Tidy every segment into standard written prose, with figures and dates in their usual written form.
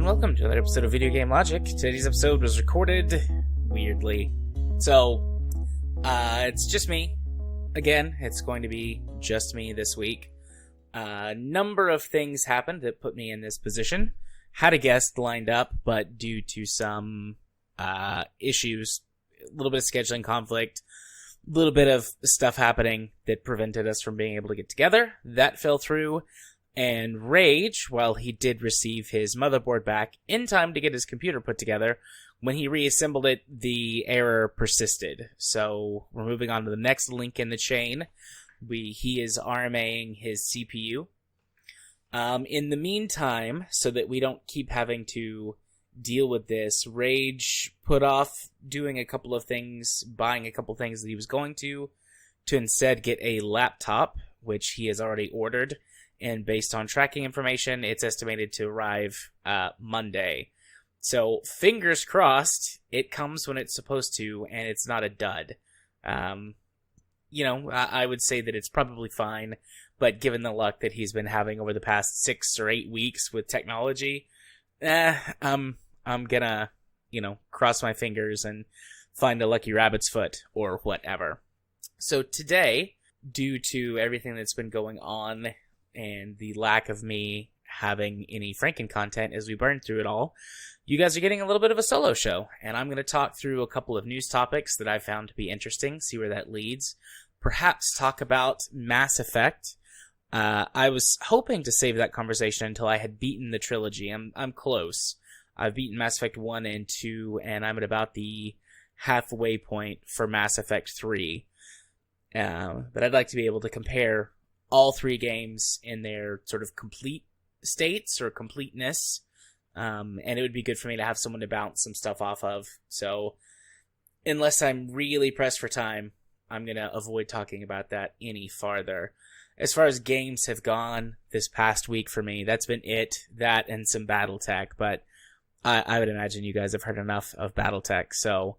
welcome to another episode of Video Game Logic. Today's episode was recorded weirdly. So, it's just me. Again, it's going to be just me this week. A number of things happened that put me in this position. Had a guest lined up, but due to some issues, a little bit of scheduling conflict, a little bit of stuff happening that prevented us from being able to get together. That fell through. And Rage, while he did receive his motherboard back in time to get his computer put together, when he reassembled it, the error persisted. So we're moving on to the next link in the chain. He is RMAing his CPU. In the meantime, so that we don't keep having to deal with this, Rage put off doing a couple of things, buying a couple things that he was going to instead get a laptop, which he has already ordered. And based on tracking information, it's estimated to arrive Monday. So, fingers crossed, it comes when it's supposed to, and it's not a dud. I would say that it's probably fine, but given the luck that he's been having over the past 6 or 8 weeks with technology, I'm gonna, cross my fingers and find a lucky rabbit's foot, or whatever. So today, due to everything that's been going on, and the lack of me having any Franken content as we burn through it all, you guys are getting a little bit of a solo show, and I'm going to talk through a couple of news topics that I found to be interesting, see where that leads. Perhaps talk about Mass Effect. I was hoping to save that conversation until I had beaten the trilogy. I'm close. I've beaten Mass Effect 1 and 2, and I'm at about the halfway point for Mass Effect 3. But I'd like to be able to compare all 3 games in their sort of complete states or completeness. And it would be good for me to have someone to bounce some stuff off of. So, unless I'm really pressed for time, I'm going to avoid talking about that any farther. As far as games have gone this past week for me, that's been it. That and some Battletech. But I would imagine you guys have heard enough of Battletech. So,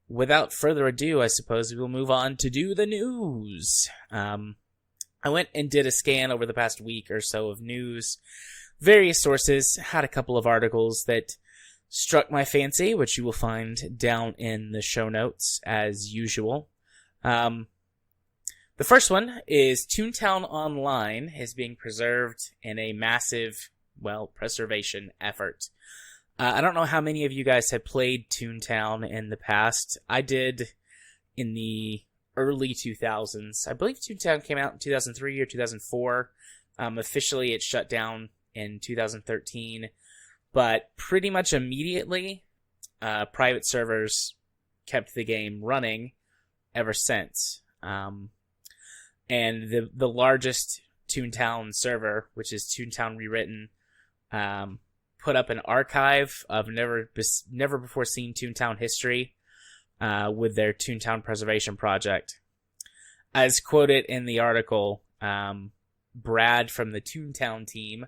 without further ado, I suppose we'll move on to do the news. I went and did a scan over the past week or so of news. Various sources, had a couple of articles that struck my fancy, which you will find down in the show notes as usual. The first one is Toontown Online is being preserved in a massive, preservation effort. I don't know how many of you guys have played Toontown in the past. I did in the early 2000s. I believe Toontown came out in 2003 or 2004. Officially, it shut down in 2013. But pretty much immediately, private servers kept the game running ever since. And the largest Toontown server, which is Toontown Rewritten, put up an archive of never before seen Toontown history with their Toontown Preservation Project. As quoted in the article, Brad from the Toontown team,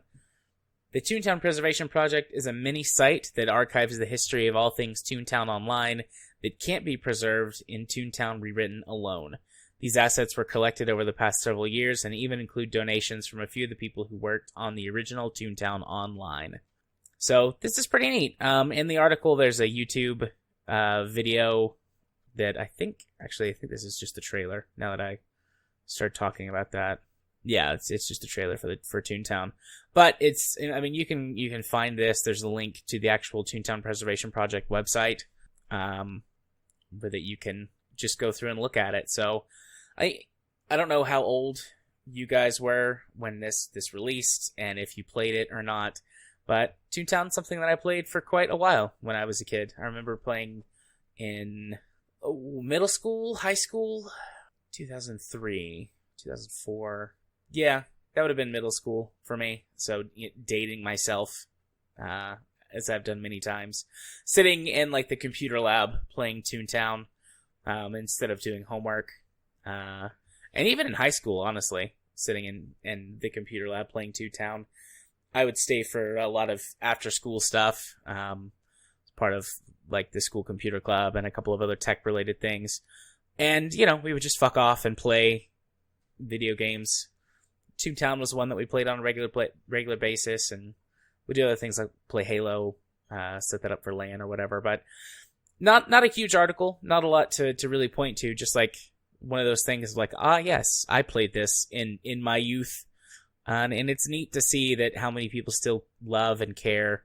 the Toontown Preservation Project is a mini site that archives the history of all things Toontown Online that can't be preserved in Toontown Rewritten alone. These assets were collected over the past several years and even include donations from a few of the people who worked on the original Toontown Online. So this is pretty neat. In the article, there's a YouTube video that I think this is just the trailer. Now that I start talking about that, yeah, it's just a trailer for Toontown. But you can find this. There's a link to the actual Toontown Preservation Project website, that you can just go through and look at it. So I don't know how old you guys were when this released, and if you played it or not. But Toontown's something that I played for quite a while when I was a kid. I remember playing in middle school, high school, 2003, 2004. Yeah, that would have been middle school for me. So dating myself, as I've done many times. Sitting in the computer lab playing Toontown instead of doing homework. And even in high school, honestly, sitting in the computer lab playing Toontown. I would stay for a lot of after-school stuff, part of the school computer club and a couple of other tech-related things. And, we would just fuck off and play video games. Toontown was one that we played on a regular basis, and we do other things like play Halo, set that up for LAN or whatever. But not a huge article, not a lot to really point to. Just like one of those things like, yes, I played this in my youth. And it's neat to see that how many people still love and care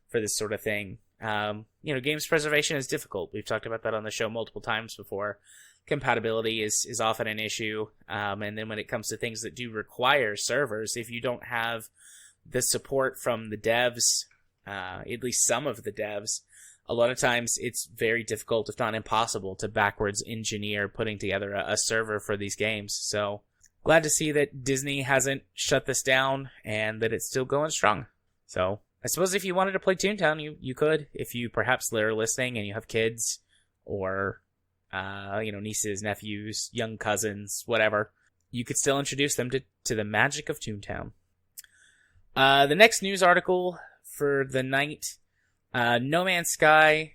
for this sort of thing. Games preservation is difficult. We've talked about that on the show multiple times before. Compatibility is often an issue. And then when it comes to things that do require servers, if you don't have the support from the devs, at least some of the devs, a lot of times it's very difficult, if not impossible, to backwards engineer putting together a server for these games. So glad to see that Disney hasn't shut this down and that it's still going strong. So I suppose if you wanted to play Toontown, you could. If you perhaps are listening and you have kids or nieces, nephews, young cousins, whatever, you could still introduce them to the magic of Toontown. The next news article for the night, No Man's Sky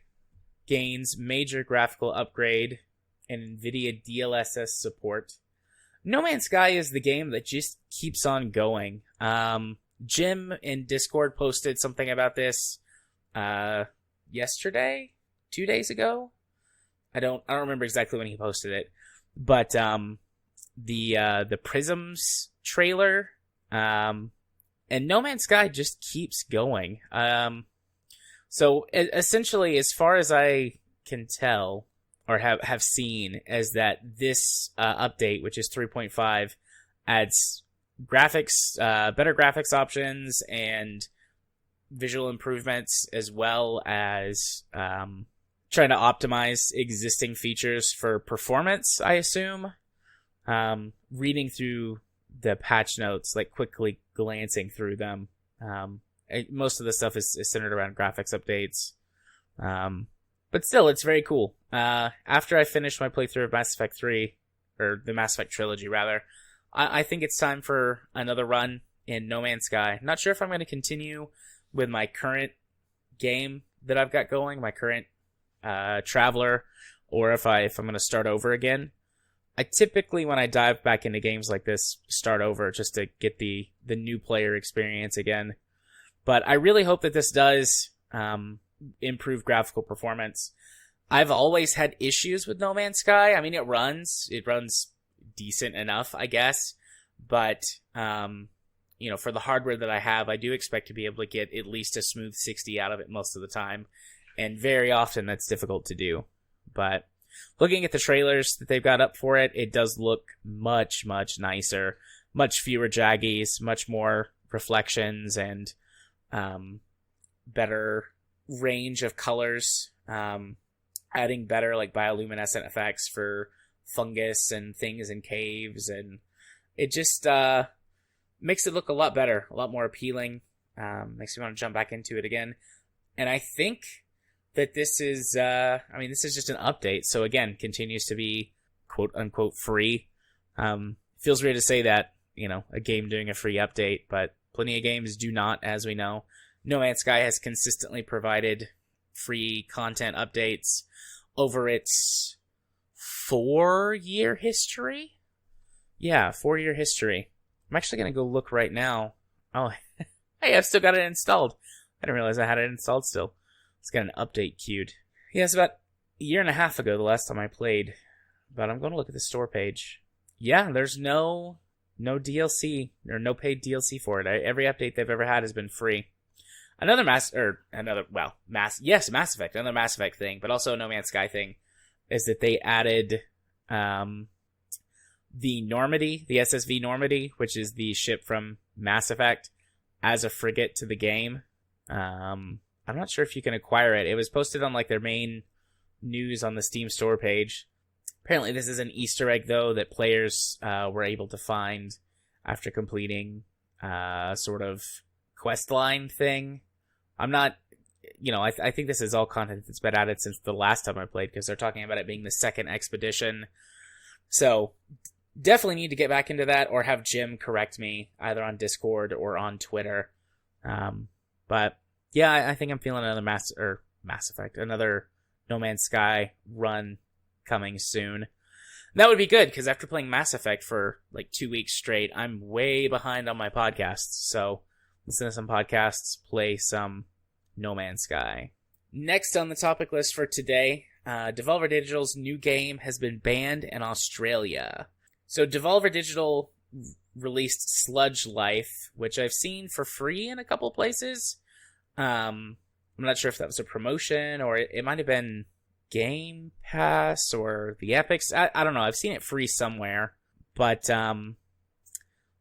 gains major graphical upgrade and Nvidia DLSS support. No Man's Sky is the game that just keeps on going. Jim in Discord posted something about this yesterday, 2 days ago. I don't remember exactly when he posted it, but the Prisms trailer and No Man's Sky just keeps going. So essentially, as far as I can tell or have seen, is that this update, which is 3.5, adds graphics, better graphics options and visual improvements, as well as trying to optimize existing features for performance, I assume. Reading through the patch notes, like quickly glancing through them, most of the stuff is centered around graphics updates. But still, it's very cool. After I finish my playthrough of Mass Effect 3, or the Mass Effect trilogy, rather, I think it's time for another run in No Man's Sky. Not sure if I'm going to continue with my current game that I've got going, my current Traveler, or if I'm going to start over again. I typically, when I dive back into games like this, start over just to get the new player experience again. But I really hope that this does improve graphical performance. I've always had issues with No Man's Sky. I mean, it runs decent enough, I guess. But, for the hardware that I have, I do expect to be able to get at least a smooth 60 out of it most of the time. And very often that's difficult to do. But looking at the trailers that they've got up for it, it does look much, much nicer. Much fewer jaggies, much more reflections, and better range of colors. Adding better like bioluminescent effects for fungus and things in caves, and it just makes it look a lot better, a lot more appealing. Makes me want to jump back into it again. And I think that this is this is just an update, so again, continues to be quote unquote free. Feels weird to say that, a game doing a free update, but plenty of games do not, as we know. No Man's Sky has consistently provided free content updates over its 4-year history. Yeah, 4-year history. I'm actually going to go look right now. Oh, hey, I've still got it installed. I didn't realize I had it installed still. It's got an update queued. Yeah, it's about a year and a half ago the last time I played. But I'm going to look at the store page. Yeah, there's no DLC or no paid DLC for it. Every update they've ever had has been free. Another Mass Effect, another Mass Effect thing, but also a No Man's Sky thing, is that they added the Normandy, the SSV Normandy, which is the ship from Mass Effect, as a frigate to the game. I'm not sure if you can acquire it. It was posted on like their main news on the Steam store page. Apparently this is an Easter egg, though, that players were able to find after completing sort of quest line thing. I'm not, I think this is all content that's been added since the last time I played, because they're talking about it being the second expedition. So definitely need to get back into that, or have Jim correct me either on Discord or on Twitter. But yeah, I think I'm feeling another Mass Effect, another No Man's Sky run coming soon. That would be good, because after playing Mass Effect for like 2 weeks straight, I'm way behind on my podcasts. So listen to some podcasts, play some No Man's Sky. Next on the topic list for today, Devolver Digital's new game has been banned in Australia. So Devolver Digital released Sludge Life, which I've seen for free in a couple places. I'm not sure if that was a promotion or it might have been Game Pass or the Epics. I don't know. I've seen it free somewhere. But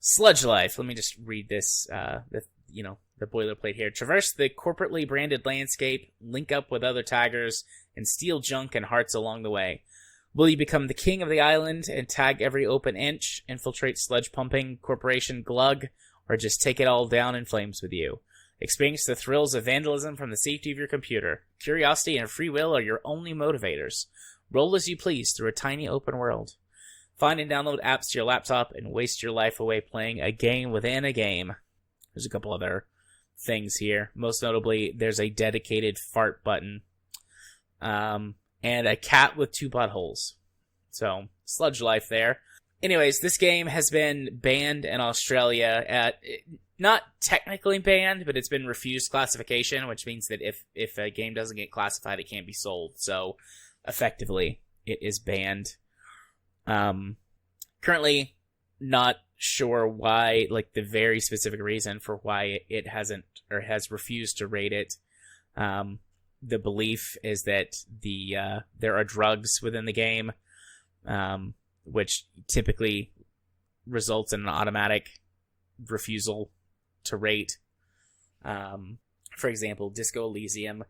Sludge Life, let me just read this, the boilerplate here. Traverse the corporately branded landscape, link up with other taggers, and steal junk and hearts along the way. Will you become the king of the island and tag every open inch, infiltrate sludge-pumping corporation Glug, or just take it all down in flames with you? Experience the thrills of vandalism from the safety of your computer. Curiosity and free will are your only motivators. Roll as you please through a tiny open world. Find and download apps to your laptop and waste your life away playing a game within a game. There's a couple other things here. Most notably, there's a dedicated fart button. And a cat with 2 buttholes. So, Sludge Life there. Anyways, this game has been banned in Australia. Not technically banned, but it's been refused classification, which means that if a game doesn't get classified, it can't be sold. So, effectively, it is banned. Currently, not sure why, like the very specific reason for why it hasn't or has refused to rate it. The belief is that there are drugs within the game, which typically results in an automatic refusal to rate. For example, Disco Elysium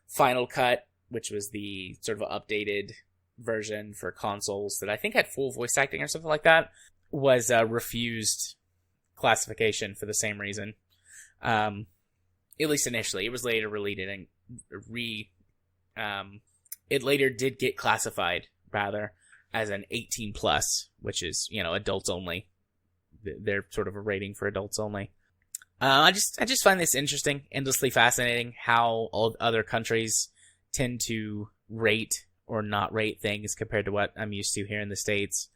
Final Cut, which was the sort of updated version for consoles that I think had full voice acting or something like that, was refused classification for the same reason. At least initially. It was later it later did get classified rather as an 18 plus, which is, adults only. They're sort of a rating for adults only. I just find this interesting, endlessly fascinating how all other countries tend to rate or not rate things compared to what I'm used to here in the States.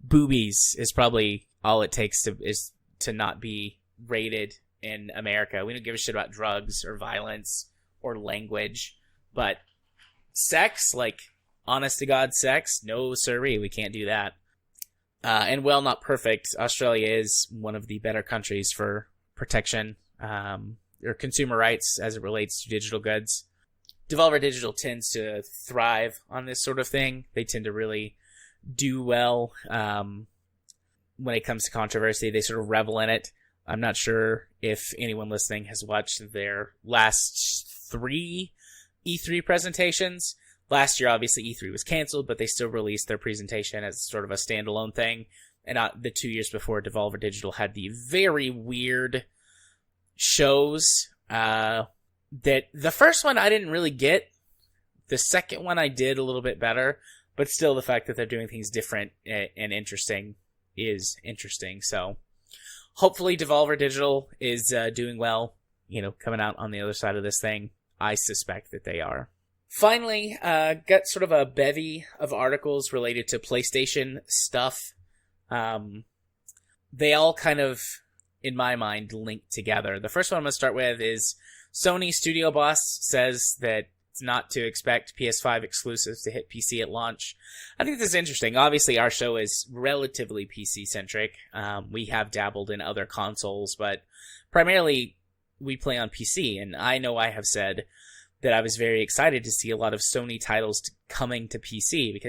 Boobies is probably all it takes to not be rated in America. We don't give a shit about drugs or violence or language, but sex, like honest to God sex, no siree, we can't do that. And while not perfect, Australia is one of the better countries for protection or consumer rights as it relates to digital goods. Devolver Digital tends to thrive on this sort of thing. They tend to really do well when it comes to controversy. They sort of revel in it. I'm not sure if anyone listening has watched their last 3 E3 presentations. Last year, obviously, E3 was canceled, but they still released their presentation as sort of a standalone thing. And the 2 years before, Devolver Digital had the very weird shows that the first one I didn't really get. The second one I did a little bit better, but still the fact that they're doing things different and interesting is interesting. So hopefully Devolver Digital is doing well, coming out on the other side of this thing. I suspect that they are. Finally, got sort of a bevy of articles related to PlayStation stuff. They all kind of, in my mind, link together. The first one I'm going to start with is Sony Studio boss says that it's not to expect PS5 exclusives to hit PC at launch. I think this is interesting. Obviously, our show is relatively PC-centric. We have dabbled in other consoles, but primarily we play on PC, and I know I have said that I was very excited to see a lot of Sony titles coming to PC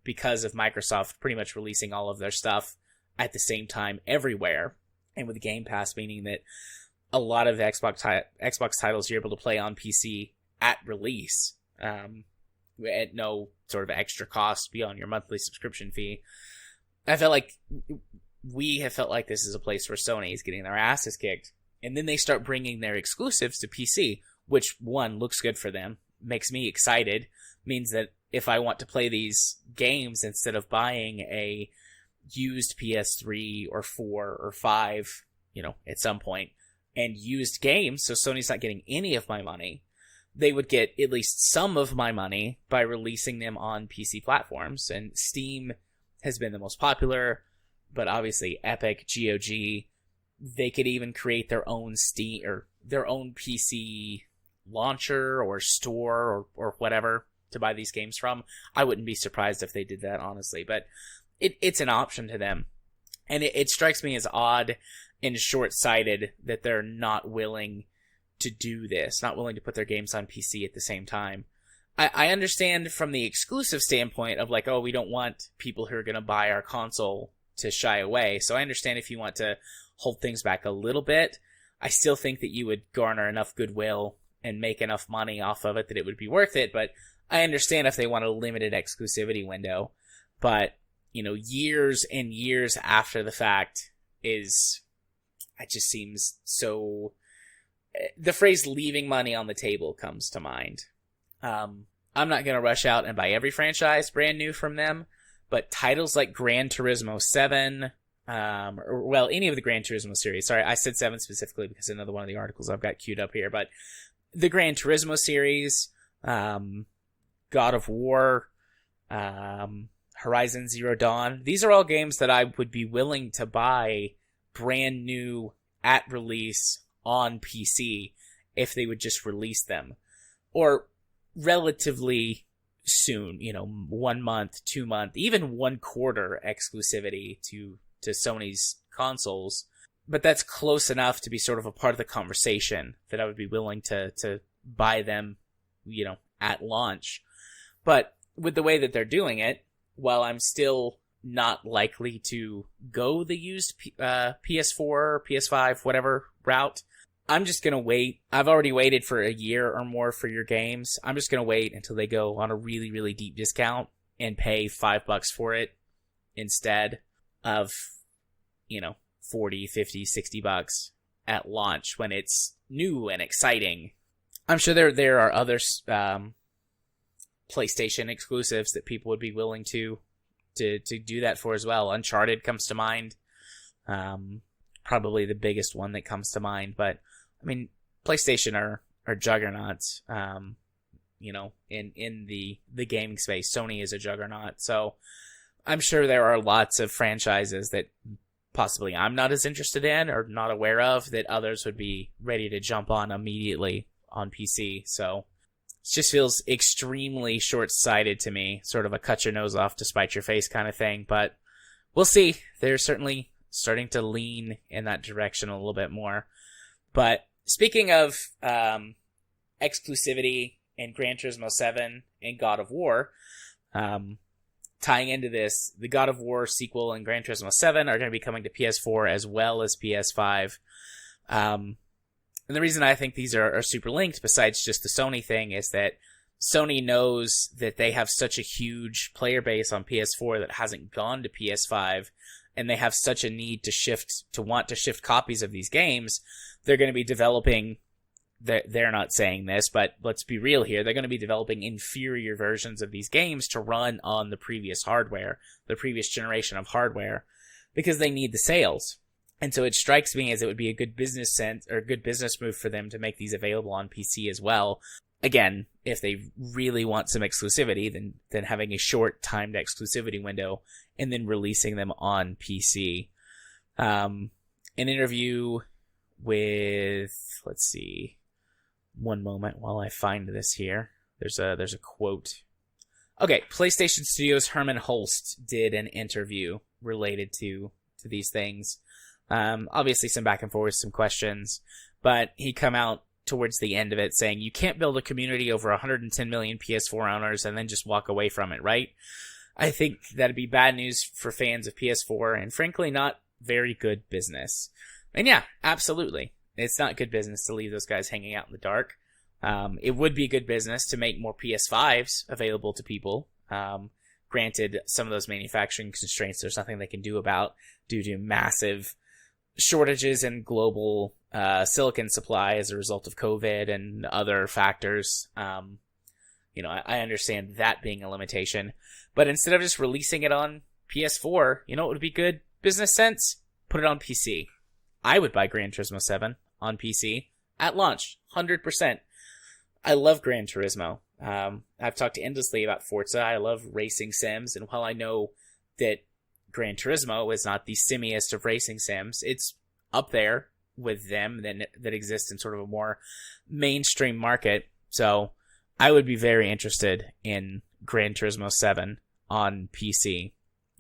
because of Microsoft pretty much releasing all of their stuff at the same time everywhere. And with Game Pass, meaning that a lot of Xbox titles you're able to play on PC at release at no sort of extra cost beyond your monthly subscription fee. We have felt like this is a place where Sony is getting their asses kicked. And then they start bringing their exclusives to PC, which, one, looks good for them, makes me excited, means that if I want to play these games instead of buying a used PS3 or 4 or 5, at some point, and used games, so Sony's not getting any of my money, they would get at least some of my money by releasing them on PC platforms. And Steam has been the most popular. but obviously Epic, GOG, they could even create their own Steam or their own PC launcher or store or whatever to buy these games from. I wouldn't be surprised if they did that, honestly, but it's an option to them. And it strikes me as odd and short-sighted that they're not willing to do this, not willing to put their games on PC at the same time. I understand from the exclusive standpoint of like, oh, we don't want people who are going to buy our console to shy away. So I understand if you want to hold things back a little bit. I still think that you would garner enough goodwill and make enough money off of it that it would be worth it. But I understand if they want a limited exclusivity window. But, you know, years and years after the fact it just seems so... The phrase leaving money on the table comes to mind. I'm not going to rush out and buy every franchise brand new from them, but titles like Gran Turismo 7, any of the Gran Turismo series. Sorry, I said 7 specifically because another one of the articles I've got queued up here, but the Gran Turismo series, God of War, Horizon Zero Dawn, these are all games that I would be willing to buy brand new at release on PC if they would just release them. Or relatively soon, 1 month, 2 month, even 1 quarter exclusivity to Sony's consoles. But that's close enough to be sort of a part of the conversation that I would be willing to buy them, at launch. But with the way that they're doing it, while I'm still not likely to go the used PS4, PS5, whatever route, I'm just going to wait. I've already waited for a year or more for your games. I'm just going to wait until they go on a really, really deep discount and pay $5 for it instead of, 40, 50, 60 bucks at launch when it's new and exciting. I'm sure there are other PlayStation exclusives that people would be willing to do that for as well. Uncharted comes to mind. Probably the biggest one that comes to mind, but I mean, PlayStation are juggernauts, in the gaming space. Sony is a juggernaut. So I'm sure there are lots of franchises that possibly I'm not as interested in or not aware of that others would be ready to jump on immediately on PC. So it just feels extremely short-sighted to me, sort of a cut your nose off to spite your face kind of thing. But we'll see. They're certainly starting to lean in that direction a little bit more. But speaking of exclusivity in Gran Turismo 7 and God of War, tying into this, the God of War sequel and Gran Turismo 7 are going to be coming to PS4 as well as PS5. And the reason I think these are super linked, besides just the Sony thing, is that Sony knows that they have such a huge player base on PS4 that hasn't gone to PS5, and they have such a need to want to shift copies of these games. They're going to be developing, they're not saying this, but let's be real here, they're going to be developing inferior versions of these games to run on the previous hardware, the previous generation of hardware, because they need the sales. And so it strikes me as it would be a good business sense or a good business move for them to make these available on PC as well. Again, if they really want some exclusivity, then having a short timed exclusivity window and then releasing them on PC. An interview with, let's see, one moment while I find this here. There's a quote. Okay, PlayStation Studios' Herman Holst did an interview related to these things. Obviously some back and forth, some questions, but he come out towards the end of it saying, you can't build a community over 110 million PS4 owners and then just walk away from it, right? I think that'd be bad news for fans of PS4 and frankly not very good business. And yeah, absolutely. It's not good business to leave those guys hanging out in the dark. It would be good business to make more PS5s available to people. Granted, some of those manufacturing constraints there's nothing they can do about due to massive shortages in global silicon supply as a result of COVID and other factors. I understand that being a limitation. But instead of just releasing it on PS4, what would be good business sense? Put it on PC. I would buy Gran Turismo 7 on PC at launch, 100%. I love Gran Turismo. I've talked endlessly about Forza. I love racing sims, and while I know that Gran Turismo is not the simmiest of racing sims. It's up there with them that exist in sort of a more mainstream market. So I would be very interested in Gran Turismo 7 on PC,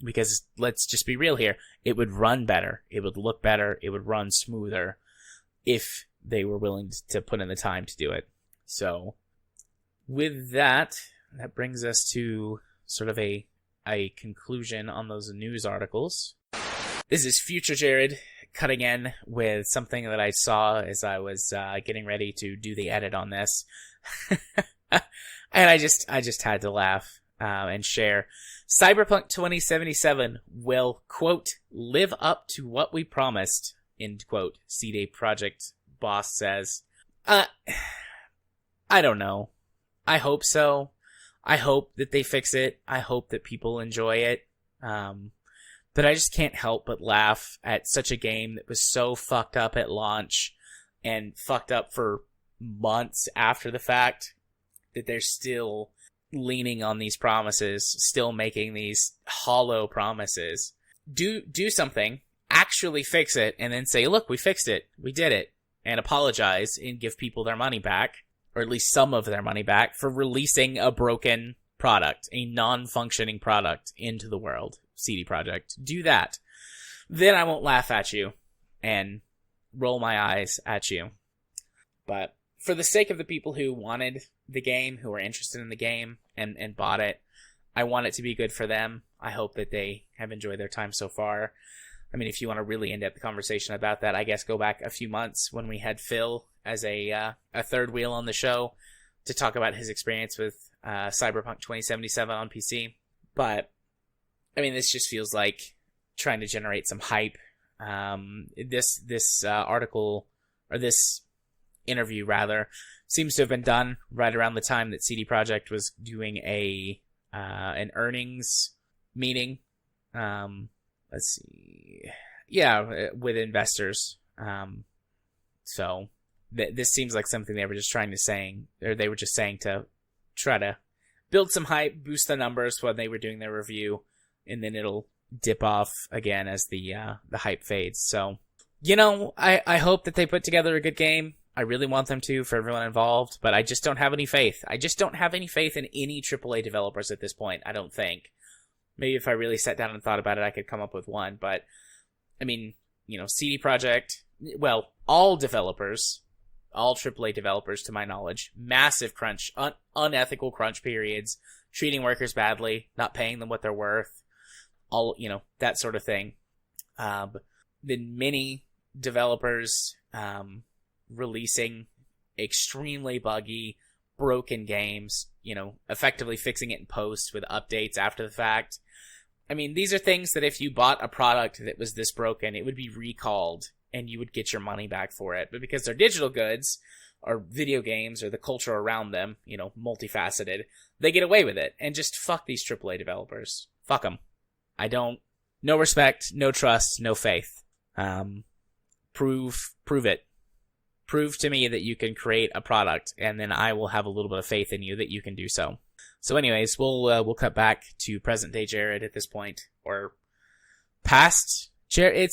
because let's just be real here. It would run better. It would look better. It would run smoother if they were willing to put in the time to do it. So with that brings us to sort of a conclusion on those news articles. This is Future Jared cutting in with something that I saw as I was getting ready to do the edit on this. And I just had to laugh and share. Cyberpunk 2077 will, quote, live up to what we promised, end quote, CD Projekt boss says. I don't know. I hope so. I hope that they fix it. I hope that people enjoy it. But I just can't help but laugh at such a game that was so fucked up at launch and fucked up for months after the fact, that they're still leaning on these promises, still making these hollow promises. Do something, actually fix it, and then say, look, we fixed it, we did it, and apologize and give people their money back, or at least some of their money back, for releasing a broken product, a non-functioning product into the world. CD Projekt, do that. Then I won't laugh at you and roll my eyes at you. But for the sake of the people who wanted the game, who were interested in the game and bought it, I want it to be good for them. I hope that they have enjoyed their time so far. I mean, if you want a really in-depth conversation about that, I guess go back a few months when we had Phil as a third wheel on the show to talk about his experience with Cyberpunk 2077 on PC. But I mean, this just feels like trying to generate some hype. This article, or this interview rather, seems to have been done right around the time that CD Projekt was doing an earnings meeting. Let's see, yeah, with investors. So this seems like something they were just trying to saying, or they were just saying to try to build some hype, boost the numbers when they were doing their review. And then it'll dip off again as the hype fades. So, I hope that they put together a good game. I really want them to, for everyone involved, but I just don't have any faith. I just don't have any faith in any AAA developers at this point, I don't think. Maybe if I really sat down and thought about it, I could come up with one. But, I mean, CD Projekt, well, all developers, all AAA developers to my knowledge, massive crunch, unethical crunch periods, treating workers badly, not paying them what they're worth. All, that sort of thing. Then many developers releasing extremely buggy, broken games, effectively fixing it in post with updates after the fact. I mean, these are things that if you bought a product that was this broken, it would be recalled and you would get your money back for it. But because they're digital goods, or video games, or the culture around them, multifaceted, they get away with it. And just fuck these AAA developers. Fuck them. No respect, no trust, no faith. Prove it. Prove to me that you can create a product, and then I will have a little bit of faith in you that you can do so. So anyways, we'll cut back to present day Jared at this point, or past Jared.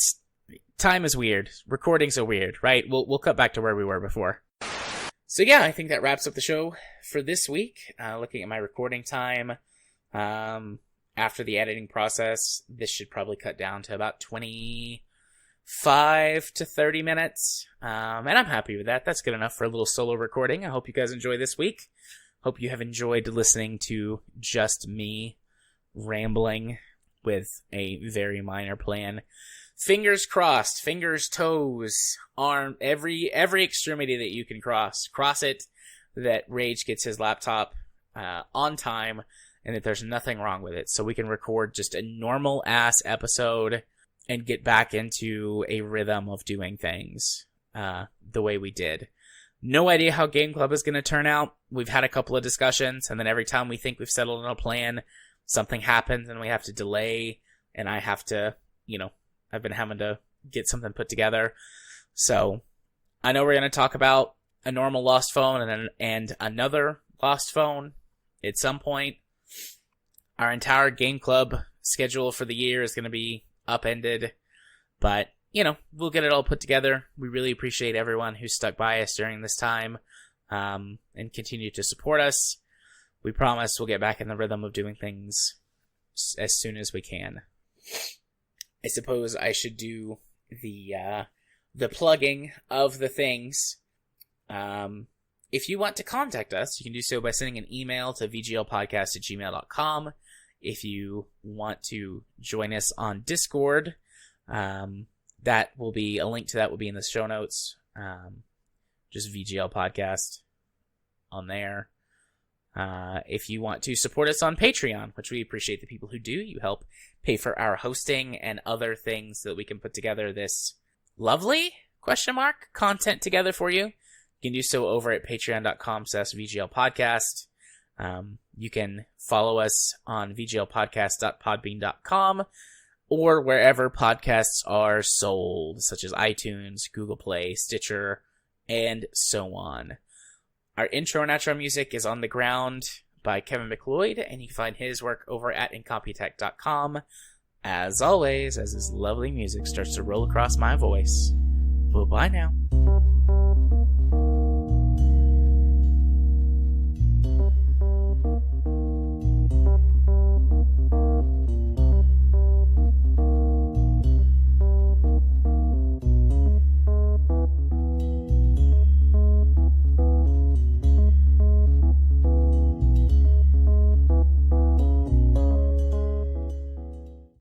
Time is weird. Recordings are weird, right? We'll cut back to where we were before. So yeah, I think that wraps up the show for this week. Looking at my recording time, after the editing process, this should probably cut down to about 25 to 30 minutes. And I'm happy with that. That's good enough for a little solo recording. I hope you guys enjoy this week. Hope you have enjoyed listening to just me rambling with a very minor plan. Fingers crossed, fingers, toes, arm, every extremity that you can cross. Cross it, that Rage gets his laptop on time, and that there's nothing wrong with it, so we can record just a normal-ass episode and get back into a rhythm of doing things the way we did. No idea how Game Club is going to turn out. We've had a couple of discussions, and then every time we think we've settled on a plan, something happens, and we have to delay, and I have to, I've been having to get something put together. So I know we're going to talk about a normal lost phone and another lost phone at some point. Our entire Game Club schedule for the year is going to be upended, but, we'll get it all put together. We really appreciate everyone who stuck by us during this time, and continue to support us. We promise we'll get back in the rhythm of doing things as soon as we can. I suppose I should do the plugging of the things. If you want to contact us, you can do so by sending an email to vglpodcast@gmail.com. If you want to join us on Discord, that will be a link to that will be in the show notes. Just VGL Podcast on there. If you want to support us on Patreon, which we appreciate the people who do, you help pay for our hosting and other things so that we can put together this lovely content together for you. You can do so over at patreon.com/VGL Podcast. You can follow us on vglpodcast.podbean.com or wherever podcasts are sold, such as iTunes, Google Play, Stitcher, and so on. Our intro and outro music is On the Ground by Kevin McLeod, and you can find his work over at incompetech.com. As always, as this lovely music starts to roll across my voice. Bye-bye now.